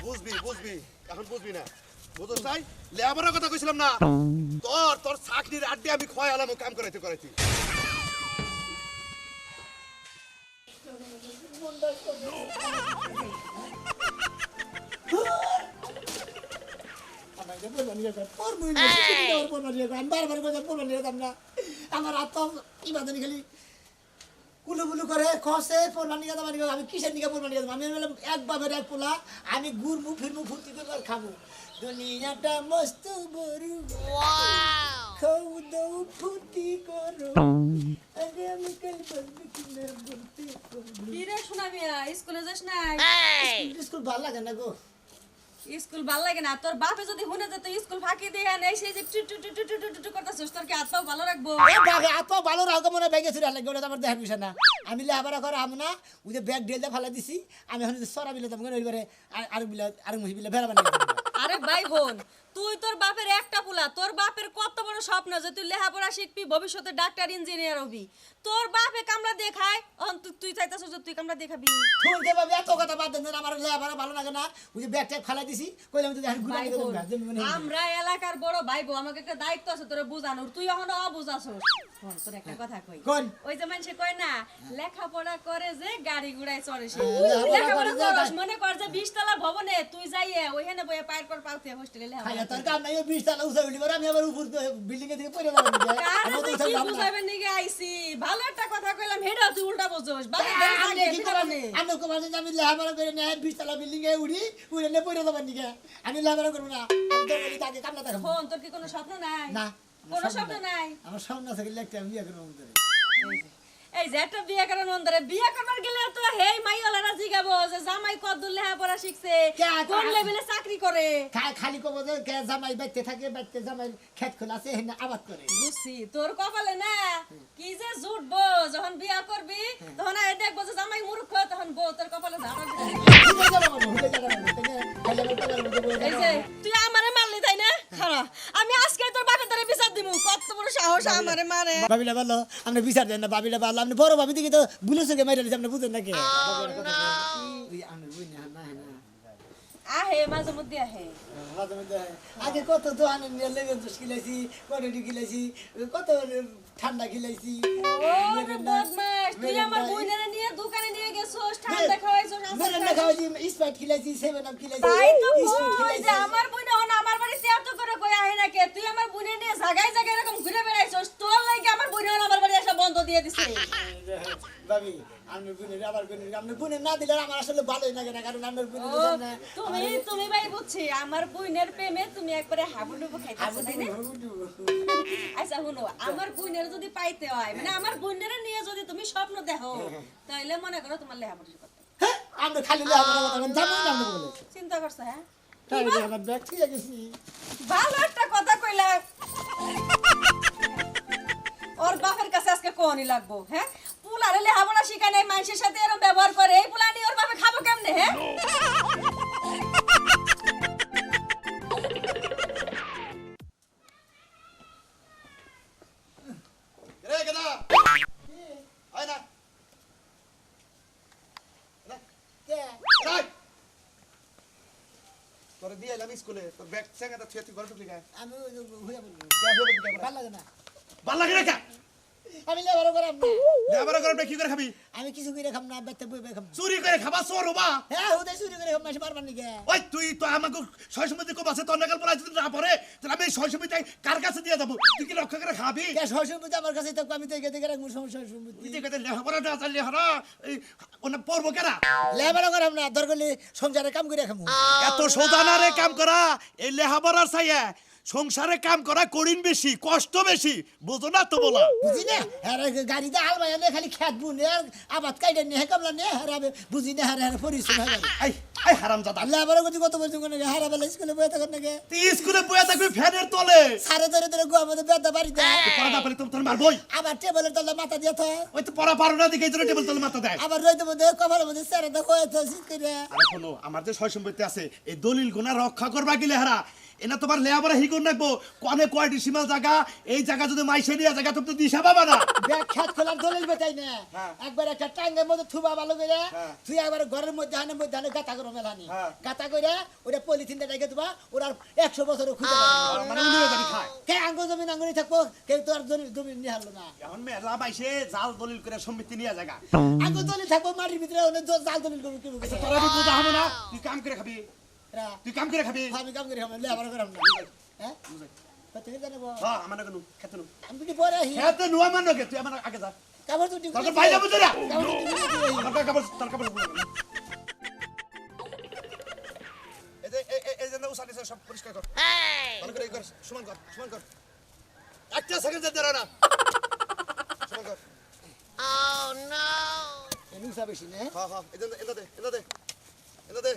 বুঝবি বুঝবি এখন বুঝবি না বুঝছ তাই লেবারের কথা কইছিলাম না তোর চাকরির আড্ডি আমি খয় আলাম কাম করাইতে করাইতে আমার আত্মা ইবাদনি খালি কুলুবুলু করে কষে পোলা নিয়ে যাবো আমি কিসের নিয়ে পোলা নিয়ে যাবো আমি বললাম এক বাবের এক পোলা আমি ঘুরবো ফিরবো ফুর্তি করবো আর খাবো দুনিয়াটা মস্ত বড় খাও দাও ফুর্তি করো আগে আমি কাল বলবি কিনা বলতে কি রে শোনা মিয়া স্কুলে যাস না স্কুল ভালো লাগে না গো স্কুল ভাল লাগে না তোর বাপে যদি শুনে যে তুই স্কুল ফাঁকি দিয়ে আনে সেই যে টু টু টু টু টু টু টু করতেছিস তোর কি আত্মাও ভালো রাখবো এ বাগে এত ভালো রাখো মনে ব্যাগে চুরি লাগে ওটা আমার দেখার বিষয় না আমি লেহাপড়া করে আম না ওই যে ব্যাগ ঢেলে ফেলা দিছি আমি এখন সরা বিলে যাবো ওইবারে আর মুহি বিলে ভেড়া বানিয়ে আরে ভাই বোন তুই তোর বাপের একটা পোলা তোর বাপের কত বড় স্বপ্ন যে তুই লেখাপড়া শিখবি ভবিষ্যতে ডাক্তার ইঞ্জিনিয়ার হবি তোর বাপে কামড়া দেখায় তুই চাইতেছিস যে তুই কামড়া দেখাবি তুই যে বাবা এত কথা বাদ দেন আমার লেহাপড়া ভালো লাগে না ওই যে ব্যাগ ট্যাগ ফেলা দিছি কইলাম তো এখন ঘুরে নিয়ে আমরা এলাকার বড় ভাই বউ আমাকে একটা দায়িত্ব আছে তোরে বুঝানোর তুই এখন অবুঝাছস তোর একটা কথা কই কোন ওই যে মানুষে কয় না লেখাপড়া করে যে গাড়ি ঘোড়ায় চড়ে সে লেখাপড়া লেখাপড়া করে করস মনে কর যে 20 তলা ভবনে তুই যাইয়ে ওইখানে বইয়ে পায়ের পর পাউতে হোস্টেলে খাইয়া লেখাপড়া তোর কাম নাই 20 টাকা উঠে উঠি আমি আবার উপর বিল্ডিং এ থেকে পড়ে যাবো কারে তুই কি বুঝাবেন নিগে আইছি ভালো একটা কথা কইলাম হেডা তুই উল্টা বুঝছস বাবা আমি কি করব আমি কোন আমি লেহাপড়া করে না 20 টাকা বিল্ডিং এ উড়ি উড়ে নে পড়ে যাবো নিকে আমি লেহাপড়া করব না আমি তো বলি তাকে কামলা দেখাবো ফোন তোর কি কোনো স্বপ্ন নাই না কোনো স্বপ্ন নাই আমার সামনে থেকে একটা বিয়ে করব আমাদের এই যে একটা বিয়ে করার মন্দরে বিয়ে করবার গেলে তো হেই মাইওয়ালারা জিগাবো যে জামাই কদ্দুর লেখাপড়া শিখছে কোন লেভেলে চাকরি করে খালি কব যে জামাই বাইতে থাকে বাইতে জামাই খেত খোলা আছে হেনে আবাদ করে বুঝছি তোর কপালে না কি যে জুটবো যখন বিয়া করবি তখন আয় দেখবো যে জামাই মূর্খ তখন বউ তোর কপালে ঝাড়া এই যে তুই আমারে মারলি তাই না খারাপ আমি আজকে তোর বাপের দ্বারা বিচার দিমু কত বড় সাহস আমারে মারে বাবিলা বললো আপনি বিচার দেন না বাবিলা বললো আপনি বড় ভাবি দিকে তো বুলেছে কে মাইরা দিছে আপনি বুঝেন নাকি আহে মাঝে মধ্যে আহে আগে কত দোকানে নিয়ে লেগে খিলাইছি কটটি খিলাইছি কত ঠান্ডা খিলাইছি ওরে বদমাশ তুই আমার বোনেরে নিয়ে দোকানে নিয়ে গেছস ঠান্ডা খাওয়াইছস মেরে না খাওয়াইছি স্প্রাইট খিলাইছি সেভেন আপ খিলাইছি তাই তো স্প্রাইট কই খিলাইছি যে আমার বোন হন আমার বাড়িতে এত করে কই আহে না কে তুই আমার বোনে নিয়ে জায়গায় জায়গায় এরকম ঘুরে বেড়াইছস তোর লাগি আমার বোন হন আমার বাড়ি এসে বন্ধ দিয়ে দিছে ভাবি আমি বোনের আবার বোনের আপনি বোনের না দিলে আমার আসলে ভালোই লাগে না কারণ আমার বোনের ও, তুমি ভাই বুঝছি আমার বোনের প্রেমে তুমি একবারে হাবুডুবু খাইতেছো তাই না আচ্ছা শুনো আমার বোনের যদি পাইতে হয় মানে আমার বোনের নিয়ে যদি তুমি স্বপ্ন দেখো তাহলে মনে করো তোমার লেহাপড়া করতে আমরা খালি লেহাপড়া কথা জানো না আমরা বলে চিন্তা করছো হ্যাঁ তাই আমার ব্যাগ ঠিক গেছি ভালো একটা কথা কইলা ওর বাপের কাছে আজকে কোনই লাগবো হ্যাঁ পুলারে লেহাপড়া শিখায় নাই মানুষের সাথে এরকম ব্যবহার করে এই পুলা নিয়ে ওর বাপে খাবো কেমনে হ্যাঁ রে কেডা আয় না কে রাই তোরে দিয়ে এলাম স্কুলে তোর ব্যাগ চেঙ্গাটা থুয়ে তুই ঘরে ঢুকলি গায় আমি হইয়া বলবো ভালো ভালো লাগে না লাগে না কা আমি লেবার করাম না লেবার করে কি করে খাবি আমি কিছু করে খাম না বেতে বই খাম চুরি করে খাবা চোর হবা হ্যাঁ হুদে চুরি করে খাম মাসে মারবার নিকে ওই তুই তো আমাকে ছয় সময় কো বাসে তোর নাগাল পড়া যদি না পড়ে তাহলে আমি ছয় সময় কার কাছে দিয়ে যাবো তুই কি রক্ষা করে খাবি কে সরসম্পত্তি আমার কাছে থাকবো আমি তো একে দেখে রাখবো সমস্যা সম্পত্তি তুই কথা লেখাপড়াটা আছে লেখারা এই ওনা পড়বো কেনা লেবার করাম না দরকার সংসারে কাম করে খামু এত সোজানারে কাম করা এই লেখাপড়ার চাইয়া সংসারে কাম করা কঠিন বেশি কষ্ট বেশি বুঝো না তো বলা বুঝি না হ্যাঁ গাড়িতে হাল বাইয়া নে খালি খেত বুনে আর আবাদ কাইডে নে কামলা নে হারাবে বুঝি না হারে হারে পরিশ্রম হয় এই এই হারামজাদা লেবার গতি কত বলছো কোন হারা বেলা স্কুলে বইয়া থাকেন নাকি তুই স্কুলে বইয়া থাকবি ফ্যানের তলে সারে ধরে ধরে গো আমাদের বেদা বাড়িতে পড়া না পেলে তোর মারবই আবার টেবলের তলে মাথা দিয়ে থাকে ওই তো পড়া পারো না দেখে টেবিল তলে মাথা দেয় আবার রইতে মধ্যে কপালের মধ্যে সেরে তো হয়ে তো শীত করে আরে শোনো আমার যে সয় সম্পত্তি আছে এই দলিল গুণা রক্ষা করবা গেলে হারা এনা তোমার লেয়াবরা হি কোন রাখবো কোনে কয় ডিসিমাল জায়গা এই জায়গা যদি মাইসে নিয়ে জায়গা তুমি তো দিশা পাবা না ব্যাগ খেত খোলার দলিল বেতাই না হ্যাঁ। একবার একটা টাঙ্গের মধ্যে থুবা ভালো করে হ্যাঁ। তুই একবার ঘরের মধ্যে হানে গাতা করে মেলানি হ্যাঁ। গাতা করে ওটা পলিথিনটা রেখে দেবা ওরা 100 বছর খুঁজে মানে উনিও জানি খায় কে আঙ্গুল জমি আঙ্গুলি থাকবো কেউ তো আর জমি নিয়ে হারলো না এখন মেলা মাইসে জাল দলিল করে সম্মিতি নিয়ে জায়গা আঙ্গুল দলিল থাকবো মাটির ভিতরে ওনে জাল দলিল করবো কি আচ্ছা তোরা বি বুঝা হবে না তুই কাম করে খাবি রা তুই কাম করে খাবি আমি কাম করি আমি লেবার করে আমরা হ্যাঁ কত কি জানবো হ্যাঁ আমার কেন খেতে নু আমি কি পরে আহি খেতে নু আমার নগে তুই আমার আগে যা কাবার তো তোর ভাই যাবো তোরা কাবার তো আমার কাপড় তোর কাপড় এই যে উসানি সব পরিষ্কার কর ভালো করে কর সমান কর একটা সেকেন্ড যেতে না সমান কর এনু সাবেশি না হ্যাঁ এটা দে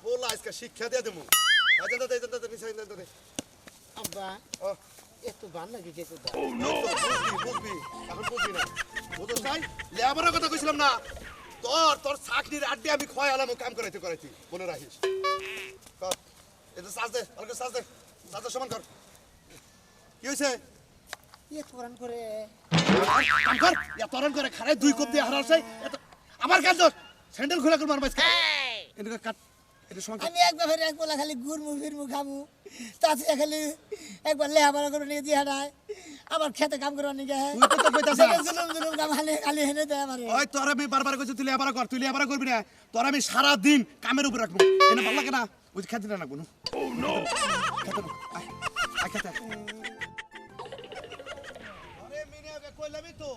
পোলা আজকে শিক্ষা দিয়ে দেবো এটা দে আব্বা ও এত বান লাগে কে কোথা বুঝবি এখন বুঝবি না বুঝছ তাই লেবারের কথা কইছিলাম না তোর চাকরির আড্ডে আমি খয় আলাম কাম করাইতে মনে রাখিস কর এটা সাজ দে ভালো করে সাজ দে সমান কর কি হয়েছে এ তোরান করে কাম কর তরণ করে খারাই 2 কোপ দিয়ে হারাছে আমার কাজ দোষ স্যান্ডেল খোলা করে মারবাইস এটা কাট এটা সমান কর আমি একবার এক বলা খালি ঘুরমু ফিরমু খামু তাতে খালি একবার লেহাবারা করে নিয়ে দিয়ে হাঁটায় আবার খেতে কাম করবার নিয়ে যায় তুই তো কইতাছিস জুলুম কাম খালি হেনে দেয় আমারে ওই তোর আমি বারবার কইছি তুই লেবারা কর তুই লেবারা করবি না তোর আমি সারা দিন কামের উপর রাখবো এনে ভালো লাগে না ওই খেতে না রাখবো খেতে আয় খেতে আরে মিনিয়াকে কইলামই তো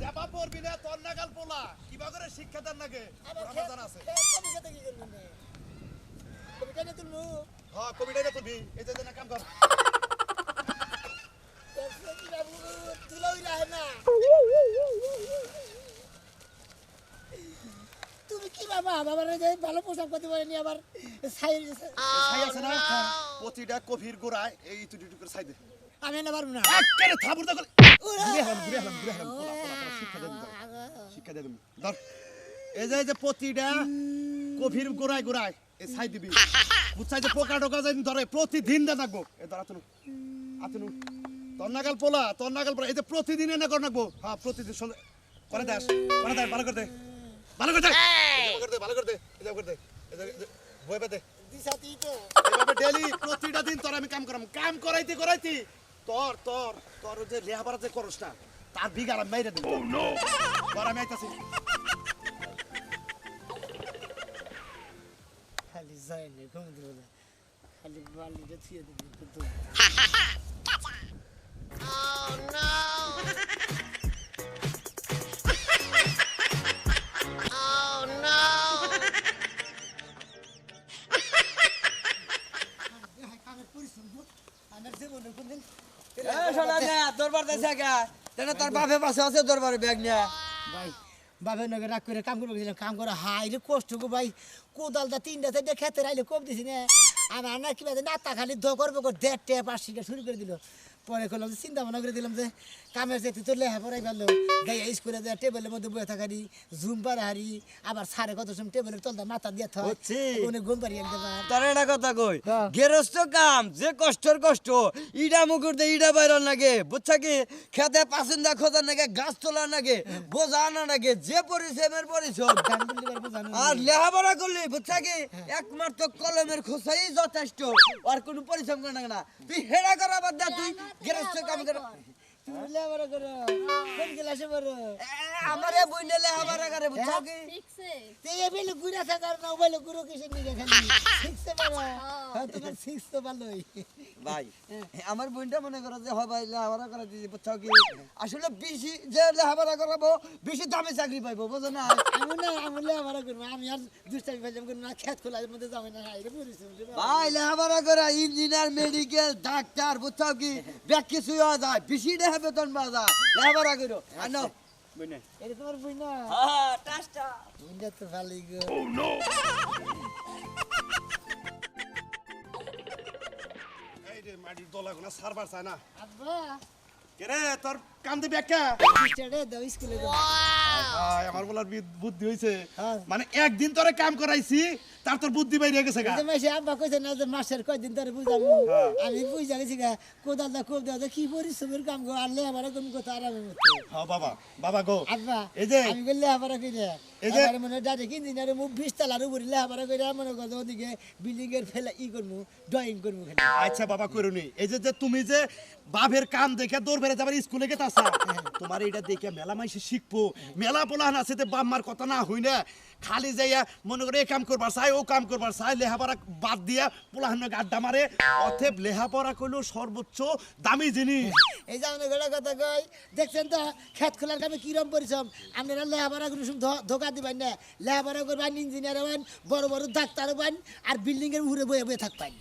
যাবা পড়বি না তোর নাগাল পোলা কিবা করে শিক্ষা দেন নাকি আমার জানা আছে কবি খেতে কি করবি না কবি কেন তুলবো হ্যাঁ কবিটাই তুলবি এই যে না কাম কর তুলাই রাহে না তুমি কি বাবা বাবার ভালো পোশাক পাতি পরে নিয়ে আবার ছাই ছাই আছে না প্রতিটা কফির গোড়ায় এই টুটি করে ছাই দে আমি না পারবো না একেবারে থাবুর দখল ঘুরে হলাম শিক্ষা দিয়ে দেবো ধর এই যে প্রতিটা কফির গোড়ায় এই ছাই দিবি বুঝছাই যে পোকা টোকা যাই ধরে প্রতিদিন দা থাকবো এ ধর আতনু তোর নাগাল পোলা এই যে প্রতিদিন এনে কর নাকবো হ্যাঁ প্রতিদিন করে দাস ভালো করে দে ভালো করে দে এজাব করে দে বই পেতে দিশাতি তো এভাবে ডেইলি প্রতিটা দিন তোর আমি কাম করাইতে তোর যে লেহাবার যে করস না তার বিঘা আমি মাইরে দেব তোর আমি আইতাছি খালি যায় না ঘুম দিল না খালি বালিটা থিয়ে দিবি তো তোর বাপে পাশে আছে দরবারে ব্যাগ নিয়ে ভাই বাপের নগে রাগ করে কাম করবো গেছিলাম কাম করে হাই রে কষ্ট গো ভাই কোদালটা 3টা 4টা খেতে রাইলে কম দিছি না আমার না কি না তা খালি দ করবো 1.5 টাকা 5 শুরু করে দিল পরে করলাম যে চিন্তা ভাবনা করে দিলাম যে কামের যেতে তোর লেহা পড়াই পারলো গাইয়া স্কুলে যায় টেবিলের মধ্যে বয়ে থাকারি ঝুম পারে হারি আবার সাড়ে কত সময় টেবিলের তলটা মাথা দিয়ে হচ্ছে। অনেক ঘুম পারি আনতে পার তোর একটা কথা কই হ্যাঁ। গেরস্ত কাম যে কষ্টর কষ্ট ইটা মুকুর দে ইটা বাইর লাগে বুঝছা কি খেতে পাসিন্দা খোঁজার নাগে গাছ তোলার নাগে বোঝা আনা নাগে যে পরিশ্রমের পরিশ্রম গান বলতে পারবো জানো আর লেখাপড়া করলে বুঝছা কি একমাত্র কলমের খোঁচাই যথেষ্ট আর কোনো পরিশ্রম করে না তুই হেরা করা বাদ দে তুই গেরস্ত কাম কর তুমি লেবার করো কোন ক্লাসে পড়ো আমারে বইনে লেখাপড়া করে বুঝছা কি ঠিকছে তুই এ বেলে গুড়া থাকার না বলে গুরু কিসে নিয়ে খালি শিখতে পারো হ্যাঁ তোমার শিখছ তো ভালোই ভাই আমার বোনটা মনে করো যে হয় ভাই লেখাপড়া করা দিয়েছে বুঝছো কি আসলে বেশি যে লেখাপড়া করাবো বেশি দামে চাকরি পাইবো বুঝো না আমি লেবার করবো আমি আর দুষ্টামি ফেললাম করবো না খেত খোলার মধ্যে যাবে না হাইরে পরিশ্রম ভাই লেখাপড়া করা ইঞ্জিনিয়ার মেডিকেল ডাক্তার বুঝছো কি ব্যাগ কিছুই হওয়া যায় বেশি টাকা বেতন পাওয়া যায় লেখাপড়া করো আনো বুঝনে এটা তোমার বই না হ্যাঁ টাস্টা বইটা তো ভালোই গো এই রে মাটির দলা গোনা সারবার চায় না আব্বা কে রে তোর কাম দিবি একটা টিচারে দাও স্কুলে দাও আমার বলার বুদ্ধি হইছে হ্যাঁ। মানে একদিন তোরে কাম করাইছি তার তোর বুদ্ধি বাইরে গেছে গা এই যে মাসে আব্বা কইছে না যে মাসের কয়দিন ধরে বুঝাবো হ্যাঁ। আমি বুঝা গেছি গা কোদালটা কোপ দেওয়া কি পরিশ্রমের কাম গো আনলে আমার কোন কথা আরামের মতো হ্যাঁ বাবা বাবা গো আব্বা এই যে আমি বললে আবার কইলে এই যে- এবারে মনে ডাইরেক্ট ইঞ্জিনিয়ারের মুখ 20 তলার উপরে আবার কইরা মনে করো ওদিকে বিল্ডিং এর ফেলা করমু ড্রয়িং করমু খালি আচ্ছা বাবা করুনি এই যে যে তুমি যে বাপের কাম দেখে দৌড় বেড়ে যাবার স্কুলে গেতাছা তোমার এটা দেখে মেলা মাইসে শিখবো মেলা পোলাহান আছে তে বাপ মার কথা না হই না খালি যাইয়া মনে করে এই কাম করবার চাই ও কাম করবার চাই লেহাপড়া বাদ দিয়া পোলাহান আড্ডা মারে অথেব লেহাপড়া কইলো সর্বোচ্চ দামি জিনিস এই যে আমরা গোটা কথা কই দেখছেন তো খেত খোলার কামে কিরম পরিশ্রম আপনারা লেহাপড়া কোনো সময় ধোকা দিবেন না লেহাপড়া করবেন ইঞ্জিনিয়ার হবেন বড় বড় ডাক্তার হবেন আর বিল্ডিং এর উপরে বয়ে বয়ে থাকবেন